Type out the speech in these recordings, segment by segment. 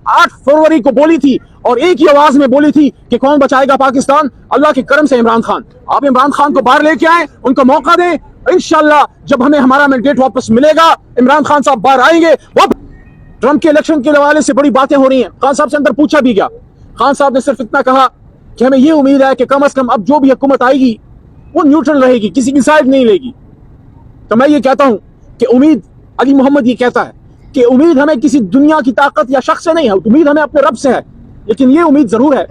8 फरवरी को बोली थी और एक ही आवाज में बोली थी कि कौन बचाएगा पाकिस्तान? अल्लाह के करम से इमरान खान। आप इमरान खान को बाहर लेके आए, उनको मौका दें। इंशाल्लाह जब हमें हमारा मैंडेट वापस मिलेगा, इमरान खान साहब बाहर आएंगे। ट्रंप के इलेक्शन के हवाले से बड़ी बातें हो रही हैं। खान साहब से अंदर पूछा भी गया, खान साहब ने सिर्फ इतना कहा कि हमें ये उम्मीद है कि कम से कम अब जो भी हुकूमत आएगी वो न्यूट्रल रहेगी, किसी की साइड नहीं लेगी। तो मैं ये कहता हूं कि उम्मीद, अली मोहम्मद ये कहता है कि उम्मीद हमें किसी दुनिया की ताकत या शख्स से नहीं है, उम्मीद हमें अपने रब से है। लेकिन ये उम्मीद जरूर है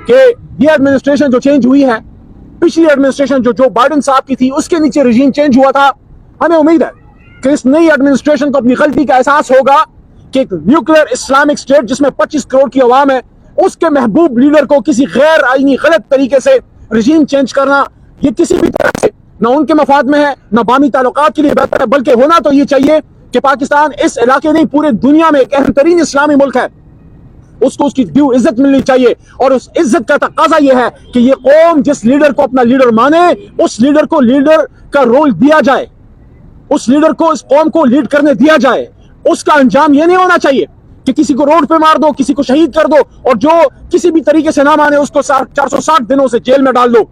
कि ये एडमिनिस्ट्रेशन जो चेंज हुई है, पिछली एडमिनिस्ट्रेशन जो बाइडेन साहब की थी, उसके नीचे रजीम चेंज हुआ था, हमें उम्मीद है कि इस नई एडमिनिस्ट्रेशन को अपनी गलती का एहसास होगा कि एक न्यूक्लियर इस्लामिक स्टेट जिसमें 25 करोड़ की आवाम है, उसके महबूब लीडर को किसी गैर आईनी गलत तरीके से रजीम चेंज करना, ये किसी भी तरह से ना उनके मफाद में है, ना बामी ताल्लुकात के लिए बेहतर है। बल्कि होना तो ये चाहिए कि पाकिस्तान इस इलाके नहीं पूरे दुनिया में एक अहम तरीन इस्लामी मुल्क है, उसको उसकी ड्यू इज्जत मिलनी चाहिए। और उस इज्जत का तकाजा यह है कि ये कौम जिस लीडर को अपना लीडर माने, उस लीडर को लीडर का रोल दिया जाए, उस लीडर को इस कौम को लीड करने दिया जाए। उसका अंजाम ये नहीं होना चाहिए कि किसी को रोड पे मार दो, किसी को शहीद कर दो, और जो किसी भी तरीके से ना माने उसको 460 दिनों से जेल में डाल दो।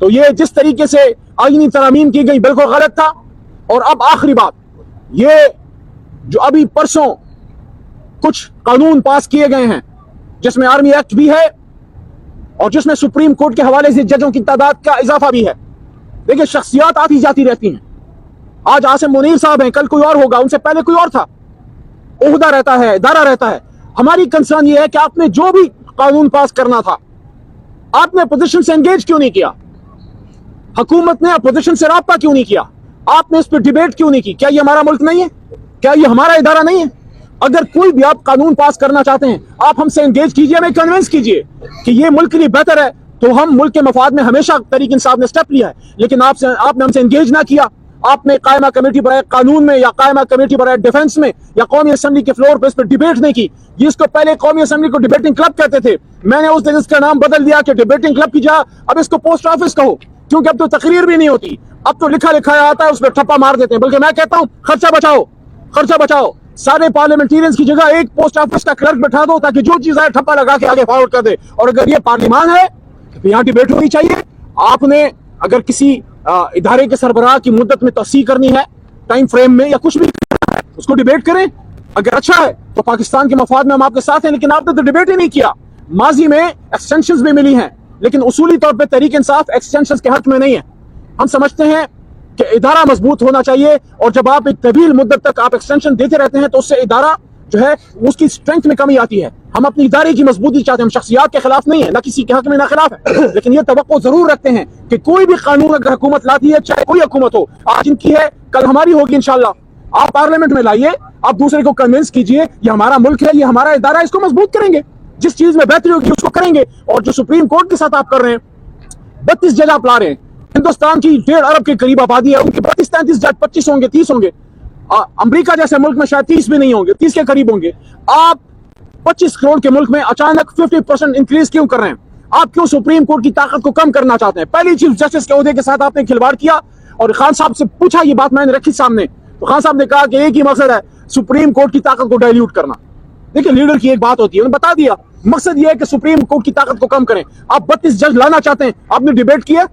तो ये जिस तरीके से आईनी तरामीम की गई बिल्कुल गलत था। और अब आखिरी बात, ये जो अभी परसों कुछ कानून पास किए गए हैं जिसमें आर्मी एक्ट भी है और जिसमें सुप्रीम कोर्ट के हवाले से जजों की तादाद का इजाफा भी है। देखिए, शख्सियात आती जाती रहती हैं। आज आसिम मुनीर साहब हैं, कल कोई और होगा, उनसे पहले कोई और था। ओहदा रहता है, इदारा रहता है। हमारी कंसर्न ये है कि आपने जो भी कानून पास करना था, आपने अपोजिशन से एंगेज क्यों नहीं किया? हुकूमत ने अपोजिशन से राब्ता क्यों नहीं किया? आपने इस पर डिबेट क्यों नहीं की? क्या ये हमारा मुल्क नहीं है? क्या ये हमारा इदारा नहीं है? अगर कोई भी आप कानून पास करना चाहते हैं, आप हमसे एंगेज कीजिए, हमें कन्विंस कीजिए कि ये मुल्क के लिए बेहतर है। तो हम मुल्क के मफाद में हमेशा तरीक इंसाफ ने स्टेप लिया है, लेकिन आपने हमसे एंगेज ना किया। आपने कायमा कमेटी बराए कानून में या कायमा कमेटी बराए डिफेंस में या कौमी असेंबली के फ्लोर पे इस पर डिबेट नहीं की। जिसको पहले कौमी असेंबली को डिबेटिंग क्लब कहते थे, मैंने उस दिन इसका नाम बदल दिया कि डिबेटिंग क्लब की जगह अब इसको पोस्ट ऑफिस कहो, क्योंकि अब तो तकरीर भी नहीं होती, अब तो लिखा लिखाया आता है, उस पर ठप्पा मार देते हैं। बल्कि मैं कहता हूं खर्चा बचाओ, खर्चा बचाओ। सारे पार्लियामेंटेरियंस की जगह एक पोस्ट ऑफिस का क्लर्क बैठा दो ताकि जो चीज आए ठप्पा लगा के आगे फॉरवर्ड कर दे। और अगर ये पार्लियामान है तो यहाँ डिबेट होनी चाहिए। आपने अगर किसी इदारे के सरबराह की मुद्दत में तोसी करनी है, टाइम फ्रेम में या कुछ भी करना है, उसको डिबेट करें। अगर अच्छा है तो पाकिस्तान के मफाद में हम आपके साथ हैं, लेकिन आपने तो डिबेट ही नहीं किया। माजी में एक्सटेंशंस भी मिली हैं, लेकिन उसूली तौर पे तहरीक इंसाफ एक्सटेंशंस के हक में नहीं है। हम समझते हैं कि इदारा मजबूत होना चाहिए, और जब आप एक तवील मुद्दत तक आप एक्सटेंशन देते रहते हैं तो उससे इदारा जो है उसकी स्ट्रेंथ में कमी आती है। हम अपनी इदारे की मजबूती चाहते हैं, हम शख्सियात के खिलाफ नहीं है, ना किसी के हक में ना खिलाफ है, लेकिन ये तवक्को जरूर रखते हैं कि कोई भी कानून अगर हुकूमत लाती है, चाहे कोई हुकूमत हो, आज इनकी है कल हमारी होगी इंशाल्लाह। आप पार्लियामेंट में लाइए, आप दूसरे को कन्विंस कीजिए ये हमारा मुल्क है, ये हमारा इदारा है, इसको मजबूत करेंगे, जिस चीज में बेहतरी होगी उसको करेंगे। और जो सुप्रीम कोर्ट के साथ आप कर रहे हैं, 32 जज आप ला रहे हैं, हिंदुस्तान की 1.5 अरब के करीब आबादी है, उनके 32-33 जज 25 होंगे, 30 होंगे। अमेरिका जैसे मुल्क में शायद 30 भी नहीं होंगे, 30 के करीब होंगे। आप 25 करोड़ के मुल्क में अचानक 50% इंक्रीज क्यों कर रहे हैं? आप क्यों सुप्रीम कोर्ट की ताकत को कम करना चाहते हैं? पहली चीफ जस्टिस के ओहदे के साथ आपने खिलवाड़ किया। और खान साहब से पूछा, ये बात मैंने रखी सामने, तो खान साहब ने कहा कि एक ही मकसद है, सुप्रीम कोर्ट की ताकत को डायल्यूट करना। देखिए, लीडर की एक बात होती है, उन्होंने बता दिया, मकसद ये है कि सुप्रीम कोर्ट की ताकत को कम करें। आप 32 जज लाना चाहते हैं, आपने डिबेट किया,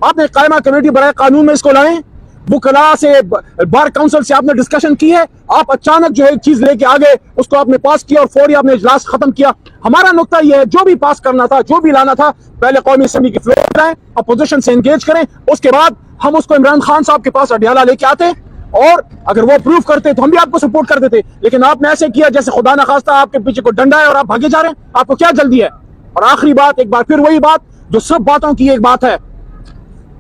आपने कायमा कमेटी बनाए कानून में इसको लाएं, बुकला से बार काउंसिल से आपने डिस्कशन की है, आप अचानक जो है एक चीज लेके आ गए, उसको आपने पास किया और फौरी आपने इजलास खत्म किया। हमारा नुक्ता यह है, जो भी पास करना था, जो भी लाना था, पहले कौमी असेंबली की फ्लोर पर आए, अपोजिशन से एंगेज करें, उसके बाद हम उसको इमरान खान साहब के पास अडियाला लेके आते, और अगर वो अप्रूव करते तो हम भी आपको सपोर्ट कर देते। लेकिन आपने ऐसे किया जैसे खुदा ना खास्ता आपके पीछे को डंडा है और आप भागे जा रहे हैं। आपको क्या जल्दी है? और आखिरी बात, एक बार फिर वही बात जो सब बातों की एक बात है,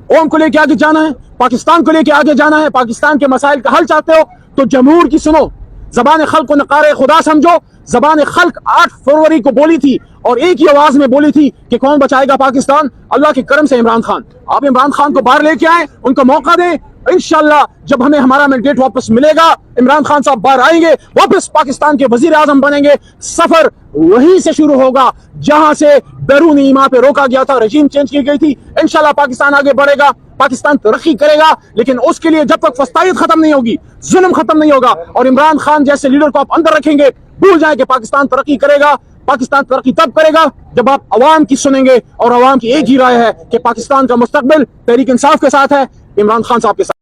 कौम को लेके आगे जाना है, पाकिस्तान को लेके आगे जाना है, पाकिस्तान के मसाइल का हल चाहते हो तो जमहूर की सुनो, ज़बान खल्क को नकारे खुदा समझो। ज़बान खल्क 8 फरवरी को बोली थी और एक ही आवाज में बोली थी कि कौन बचाएगा पाकिस्तान? अल्लाह के करम से इमरान खान। आप इमरान खान को बाहर लेके आए, उनको मौका दें। इंशाल्लाह जब हमें हमारा मैंडेट वापस मिलेगा, इमरान खान साहब बाहर आएंगे, वापस पाकिस्तान के वजीर आजम बनेंगे। सफर वहीं से शुरू होगा जहां से बैरूनी ईमा पे रोका गया था, रजीम चेंज की गई थी। इंशाल्लाह पाकिस्तान आगे बढ़ेगा। پاکستان ترقی کرے گا، لیکن اس کے لیے جب تک فسطائیت ختم نہیں ہوگی، ظلم ختم نہیں ہوگا، اور عمران خان جیسے لیڈر کو آپ اندر رکھیں گے، بھول جائیں کہ پاکستان ترقی کرے گا۔ پاکستان ترقی تب کرے گا جب آپ عوام کی سنیں گے، اور عوام کی ایک ہی رائے ہے کہ پاکستان کا مستقبل تحریک انصاف کے ساتھ ہے، عمران خان صاحب کے ساتھ۔